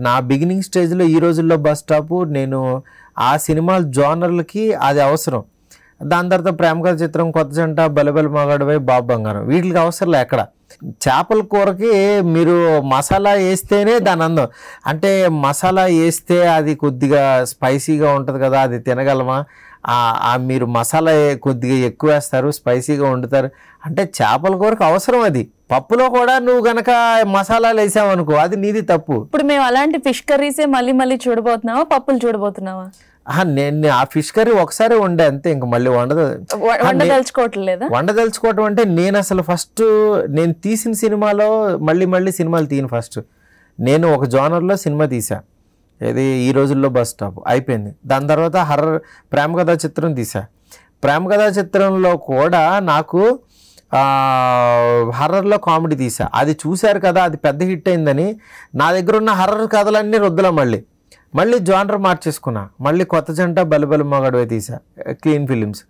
నా బిగినింగ్ స్టేజ్లో ఈ రోజుల్లో బస్ స్టాప్ నేను ఆ సినిమాల జోనర్లకి అది అవసరం. దాని తర్వాత ప్రేమ కథ చిత్రం, కొత్త జంట, బలబల మగాడివై, బాబు బంగారం వీటికి అవసరం ఎక్కడ. చేపల కూరకి మీరు మసాలా వేస్తేనే దాని అందం. అంటే మసాలా వేస్తే అది కొద్దిగా స్పైసీగా ఉంటుంది కదా, అది తినగలమా? మీరు మసాలా కొద్దిగా ఎక్కువ వేస్తారు, స్పైసీగా వండుతారు. అంటే చేపల కూరకు అవసరం అది. పప్పులో కూడా నువ్వు గనక మసాలాలు వేసావనుకో అది నీది తప్పు. ఇప్పుడు మేము అలాంటి ఫిష్ కర్రీసే మళ్ళీ మళ్ళీ చూడబోతున్నావా, పప్పులు చూడబోతున్నావా? నేను ఆ ఫిష్ కర్రీ ఒకసారి వండే అంతే, ఇంక మళ్ళీ వండదలుచుకోవట్లేదా? వండదలుచుకోవటం అంటే నేను అసలు ఫస్ట్ నేను తీసిన సినిమాలో మళ్ళీ సినిమాలు తీయను. ఫస్ట్ నేను ఒక జోనర్లో సినిమా తీసా, ఇది ఈ రోజుల్లో బస్ స్టాప్ అయిపోయింది. దాని తర్వాత హర్రర్ ప్రేమ కథా చిత్రం తీసా. ప్రేమ కథా చిత్రంలో కూడా నాకు హర్రర్లో కామెడీ తీసా. అది చూశారు కదా, అది పెద్ద హిట్ అయిందని నా దగ్గర ఉన్న హర్రర్ కథలన్నీ రుద్దలా మళ్ళీ జానర్ మార్చేసుకున్నా. మళ్ళీ కొత్త జంట, బలబల మగాడివై తీసా, క్లీన్ ఫిలిమ్స్.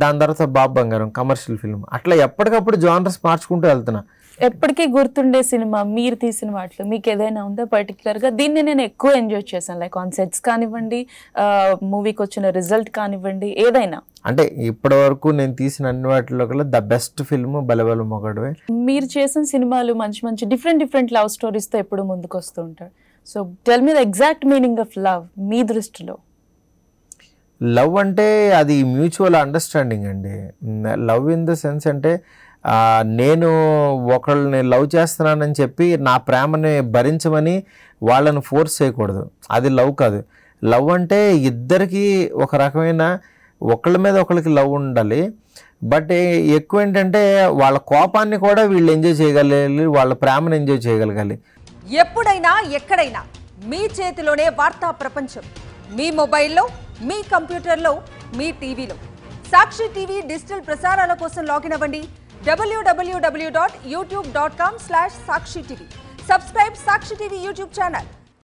దాని తర్వాత బాబు బంగారం కమర్షియల్ ఫిల్మ్. అట్లా ఎప్పటికప్పుడు జానర్స్ మార్చుకుంటూ వెళ్తున్నా. ఎప్పటికీ గుర్తుండే సినిమా మీరు తీసిన వాటిలో మీకు ఏదైనా ఉందా పర్టికులర్గా, దీన్ని నేను ఎక్కువ ఎంజాయ్ చేశాను, లైక్ ఆన్ సెట్స్ కానివ్వండి, మూవీకి వచ్చిన రిజల్ట్ కానివ్వండి, ఏదైనా? అంటే ఇప్పటి వరకు నేను తీసిన అన్ని వాటిలో కల్లా ద బెస్ట్ ఫిల్మ్ బలబల మగాడివై. మీరు చేసిన సినిమాలు మంచి డిఫరెంట్ లవ్ స్టోరీస్తో ఎప్పుడు ముందుకు వస్తూ ఉంటారు. So tell me the exact meaning of love మీ దృష్టిలో. లవ్ అంటే అది మ్యూచువల్ అండర్స్టాండింగ్ అండి. లవ్ ఇన్ ద సెన్స్ అంటే నేను ఒకళ్ళని లవ్ చేస్తున్నానని చెప్పి నా ప్రేమని భరించమని వాళ్ళని ఫోర్స్ చేయకూడదు, అది లవ్ కాదు. లవ్ అంటే ఇద్దరికి ఒక రకమైన ఒకళ్ళ మీద ఒకళ్ళకి లవ్ ఉండాలి. బట్ ఎక్కువ ఏంటంటే వాళ్ళ కోపాన్ని కూడా వీళ్ళు ఎంజాయ్ చేయగలగాలి, వాళ్ళ ప్రేమను ఎంజాయ్ చేయగలగాలి. ఎప్పుడైనా ఎక్కడైనా మీ చేతిలోనే వార్తా ప్రపంచం, మీ మొబైల్లో, మీ కంప్యూటర్లో, మీ టీవీలో. సాక్షి టీవీ డిజిటల్ ప్రసారాల కోసం లాగిన్ అవ్వండి www.youtube.com/sakshi tv. Subscribe Sakshi TV YouTube channel.